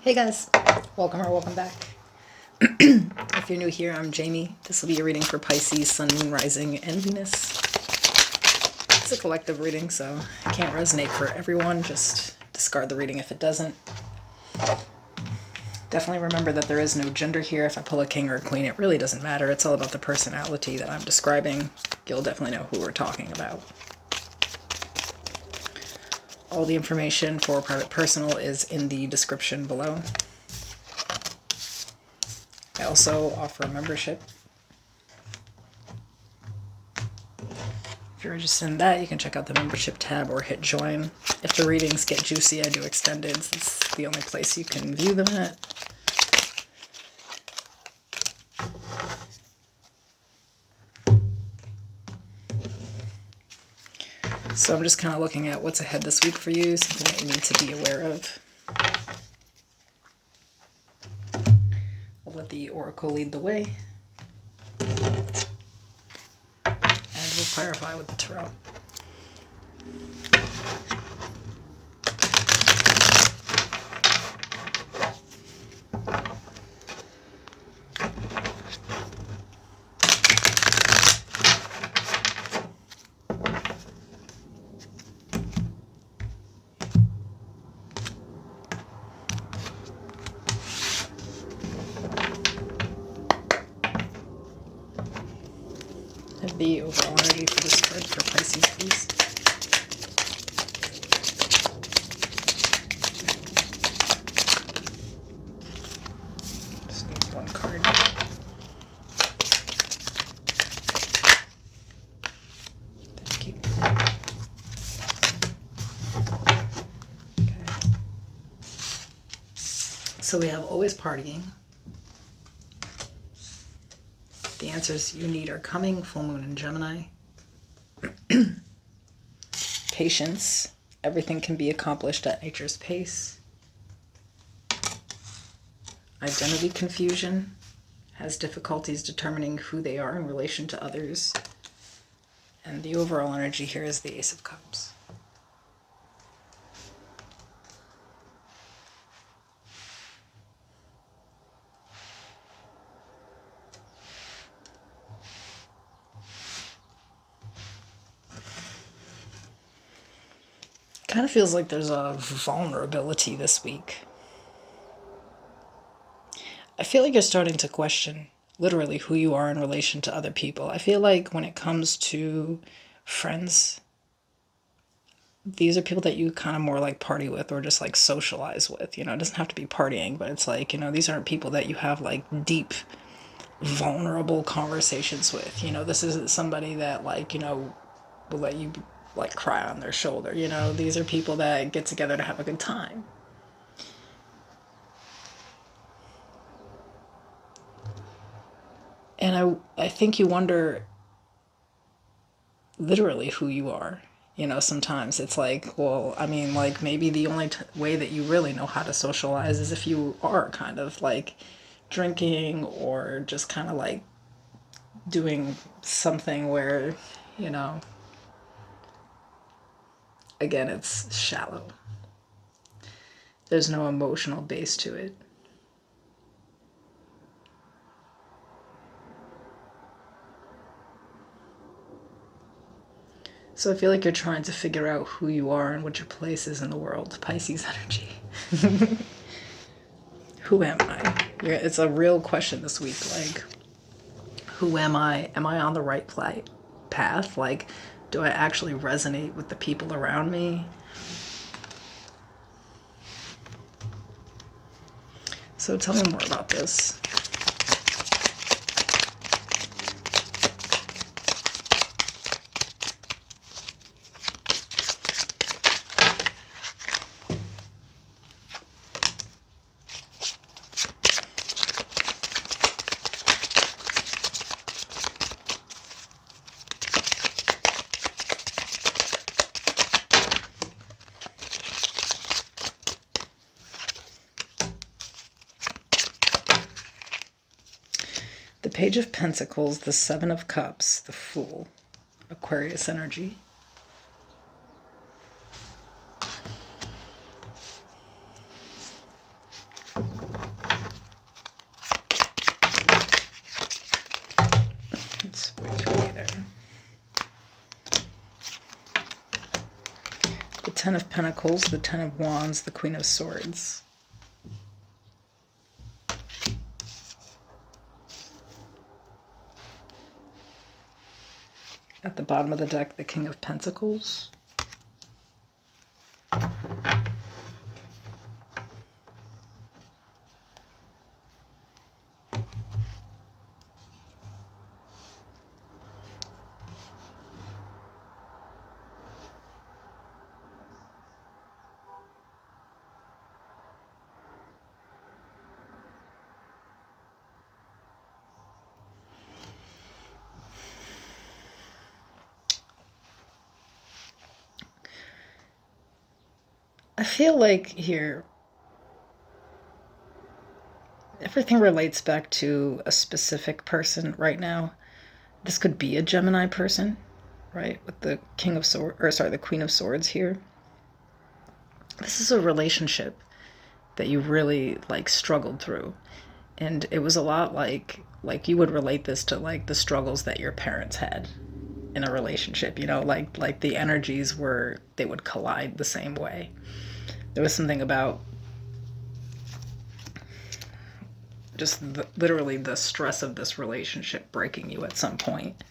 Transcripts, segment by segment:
Hey guys, welcome or welcome back. If you're new here, I'm Jamie. This will be a reading for Pisces, Sun, Moon, Rising, and Venus. It's a collective reading, so it can't resonate for everyone. Just discard the reading if it doesn't. Definitely remember that there is no gender here. If I pull a king or a queen, it really doesn't matter. It's all about the personality that I'm describing. You'll definitely know who we're talking about. All the information for private personal is in the description below. I also offer a membership. If you're interested in that, you can check out the membership tab or hit join. If the readings get juicy, I do extendeds. It's the only place you can view them at. So I'm just kind of looking at what's ahead this week for you, something that you need to be aware of. I'll let the oracle lead the way. And we'll clarify with the tarot. Have the overall energy for this card for Pisces, please. Just need one card. Thank you. Okay. So we have always partying. The answers you need are coming, full moon in Gemini. Patience. Everything can be accomplished at nature's pace. Identity confusion. Has difficulties determining who they are in relation to others. And the overall energy here is the Ace of Cups. Kind of feels like there's a vulnerability this week. I feel like you're starting to question literally who you are in relation to other people. I feel like when it comes to friends, these are people that you kind of more like party with or just like socialize with. You know, it doesn't have to be partying, but it's like, you know, these aren't people that you have like deep, vulnerable conversations with. You know, this isn't somebody that like, you know, will let you like cry on their shoulder. You know, these are people that get together to have a good time. And I think you wonder literally who you are. You know, sometimes it's like, well, I mean, like maybe the only way that you really know how to socialize is if you are kind of like drinking or just kind of like doing something where, you know, again, it's shallow. There's no emotional base to it. So I feel like you're trying to figure out who you are and what your place is in the world. Pisces energy. Who am I? It's a real question this week. Like, who am I? Am I on the right path? Like, do I actually resonate with the people around me? So tell me more about this. The Page of Pentacles, the Seven of Cups, the Fool, Aquarius energy. It's way too many there. The Ten of Pentacles, the Ten of Wands, the Queen of Swords. At the bottom of the deck, the King of Pentacles. I feel like here, everything relates back to a specific person right now. This could be a Gemini person, right? With the King of Swords, or sorry, the Queen of Swords here. This is a relationship that you really like struggled through. And it was a lot like you would relate this to like the struggles that your parents had in a relationship, you know, like the energies were, they would collide the same way. There was something about just literally the stress of this relationship breaking you at some point.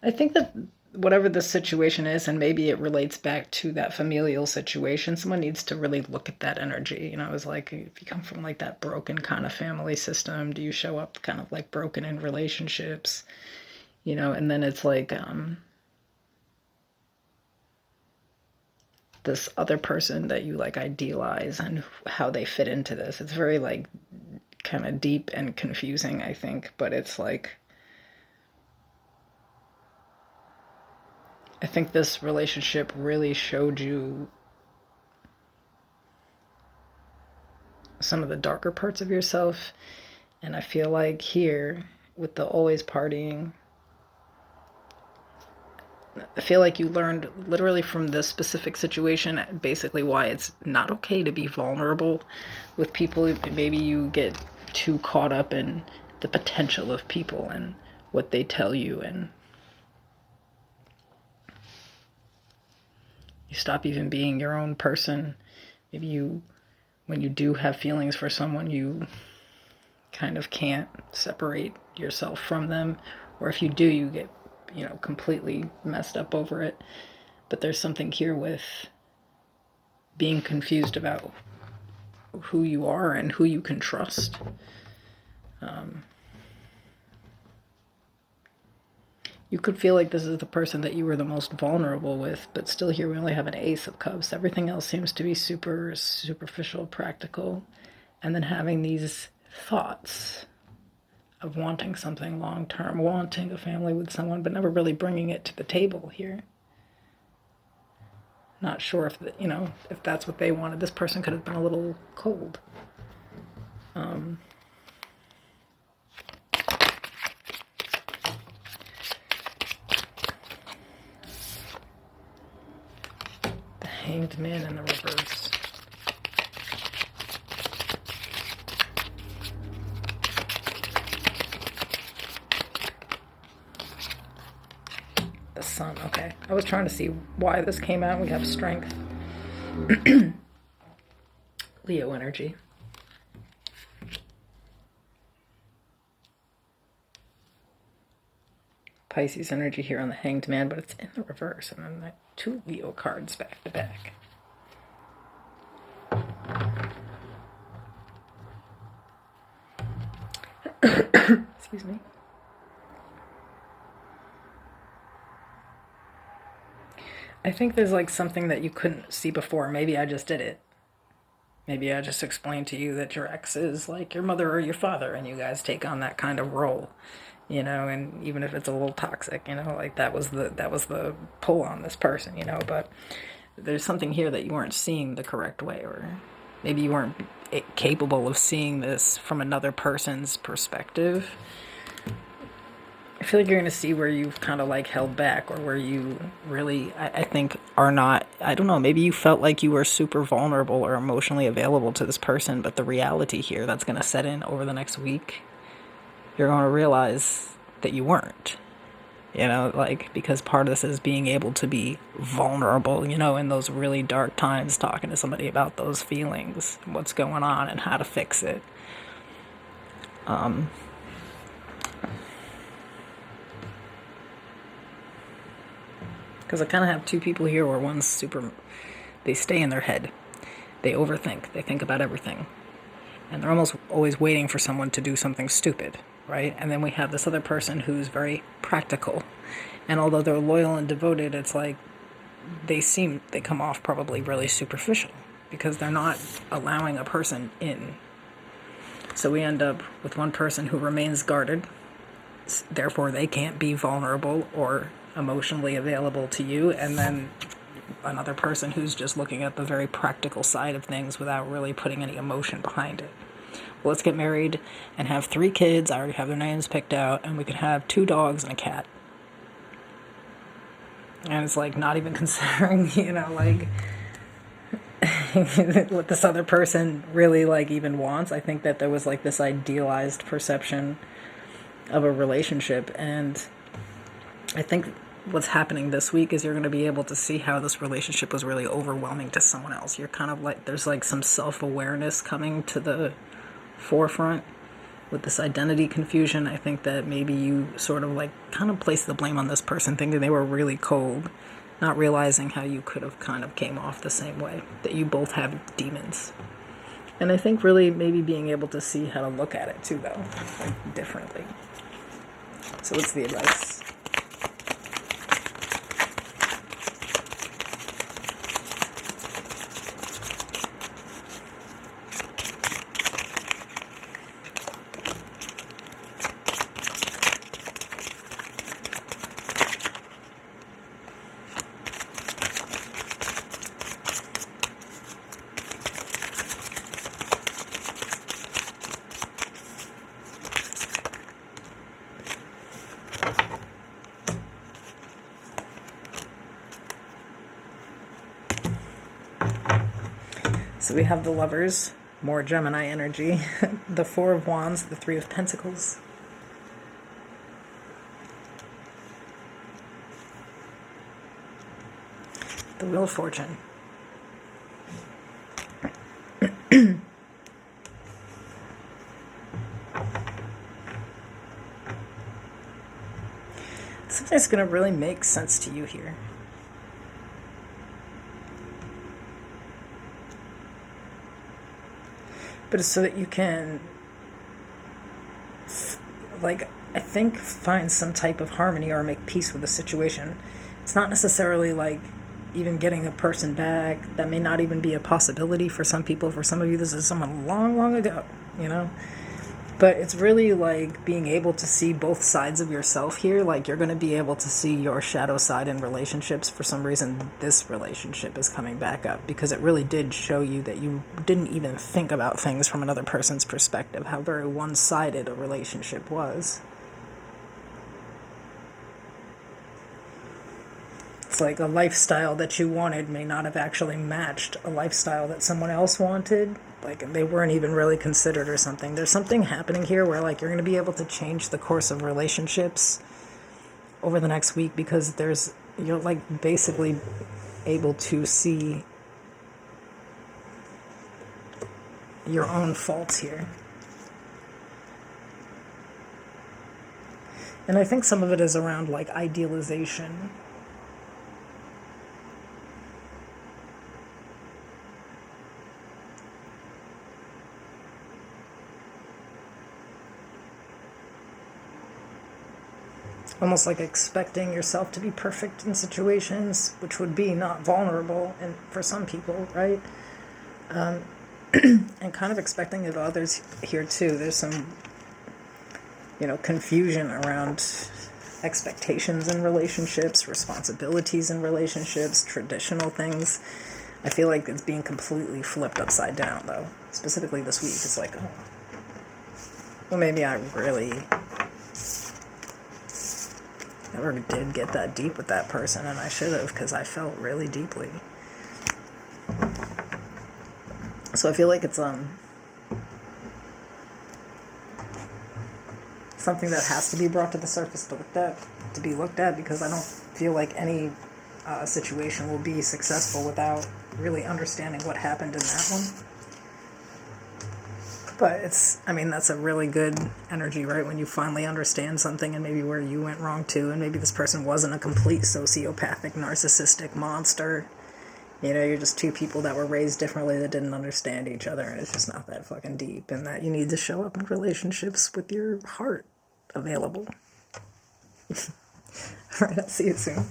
I think that whatever the situation is, and maybe it relates back to that familial situation, someone needs to really look at that energy. You know, it was like, if you come from like that broken kind of family system, do you show up kind of like broken in relationships? You know, and then it's like this other person that you like idealize and how they fit into this. It's very like kind of deep and confusing, I think, but it's like, I think this relationship really showed you some of the darker parts of yourself. And I feel like here, with the always partying, I feel like you learned literally from this specific situation basically why it's not okay to be vulnerable with people. Maybe you get too caught up in the potential of people and what they tell you, and you stop even being your own person. Maybe you, when you do have feelings for someone, you kind of can't separate yourself from them. Or if you do, you get, you know, completely messed up over it. But there's something here with being confused about who you are and who you can trust. You could feel like this is the person that you were the most vulnerable with, but still here we only have an Ace of Cups. Everything else seems to be super superficial, practical, and then having these thoughts of wanting something long-term, wanting a family with someone, but never really bringing it to the table here. Not sure if, you know, if that's what they wanted. This person could have been a little cold. The Hanged Man in the reverse. The Sun, okay. I was trying to see why this came out. We have Strength. Leo energy. Pisces energy here on the Hanged Man, but it's in the reverse. And then the 2 Leo cards back to back. Excuse me. I think there's like something that you couldn't see before. Maybe I just did it. Maybe I just explained to you that your ex is like your mother or your father, and you guys take on that kind of role. and even if it's a little toxic, like that was the pull on this person, but there's something here that you weren't seeing the correct way, or maybe you weren't capable of seeing this from another person's perspective. I feel like you're going to see where you've kind of like held back, or where you really, I think, are not. I don't know, maybe you felt like you were super vulnerable or emotionally available to this person, but the reality here that's going to set in over the next week, you're going to realize that you weren't. Like, because part of this is being able to be vulnerable, in those really dark times, talking to somebody about those feelings, what's going on, and how to fix it. Because I kind of have two people here where one's they stay in their head. They overthink. They think about everything. And they're almost always waiting for someone to do something stupid, right? And then we have this other person who's very practical. And although they're loyal and devoted, it's like they come off probably really superficial because they're not allowing a person in. So we end up with one person who remains guarded. Therefore, they can't be vulnerable or emotionally available to you. And then another person who's just looking at the very practical side of things without really putting any emotion behind it. Well, let's get married and have 3 kids. I already have their names picked out, and we could have 2 dogs and a cat. And it's like not even considering, like what this other person really like even wants. I think that there was like this idealized perception of a relationship, and I think what's happening this week is you're going to be able to see how this relationship was really overwhelming to someone else. You're kind of like, there's like some self-awareness coming to the forefront with this identity confusion. I think that maybe you sort of like kind of place the blame on this person, thinking they were really cold, not realizing how you could have kind of came off the same way, that you both have demons. And I think really maybe being able to see how to look at it too, though, like differently. So what's the advice? So we have the Lovers, more Gemini energy, the 4 of Wands, the 3 of Pentacles. The Wheel of Fortune. Something's going to really make sense to you here. But it's so that you can, like, I think, find some type of harmony or make peace with the situation. It's not necessarily like even getting a person back. That may not even be a possibility for some people. For some of you, this is someone long, long ago, But it's really like being able to see both sides of yourself here. Like, you're going to be able to see your shadow side in relationships. For some reason, this relationship is coming back up because it really did show you that you didn't even think about things from another person's perspective, how very one-sided a relationship was. It's like a lifestyle that you wanted may not have actually matched a lifestyle that someone else wanted. Like, they weren't even really considered or something. There's something happening here where, like, you're going to be able to change the course of relationships over the next week because you're, like, basically able to see your own faults here. And I think some of it is around, like, idealization. Almost like expecting yourself to be perfect in situations, which would be not vulnerable and for some people, right? And kind of expecting it of others here too. There's some, confusion around expectations in relationships, responsibilities in relationships, traditional things. I feel like it's being completely flipped upside down, though. Specifically this week, it's like, oh, well, maybe I really never did get that deep with that person, and I should have, because I felt really deeply. So I feel like it's something that has to be brought to the surface to be looked at, because I don't feel like any situation will be successful without really understanding what happened in that one. But that's a really good energy, right? When you finally understand something and maybe where you went wrong too, and maybe this person wasn't a complete sociopathic, narcissistic monster. You're just two people that were raised differently that didn't understand each other, and it's just not that fucking deep, and that you need to show up in relationships with your heart available. Alright, I'll see you soon.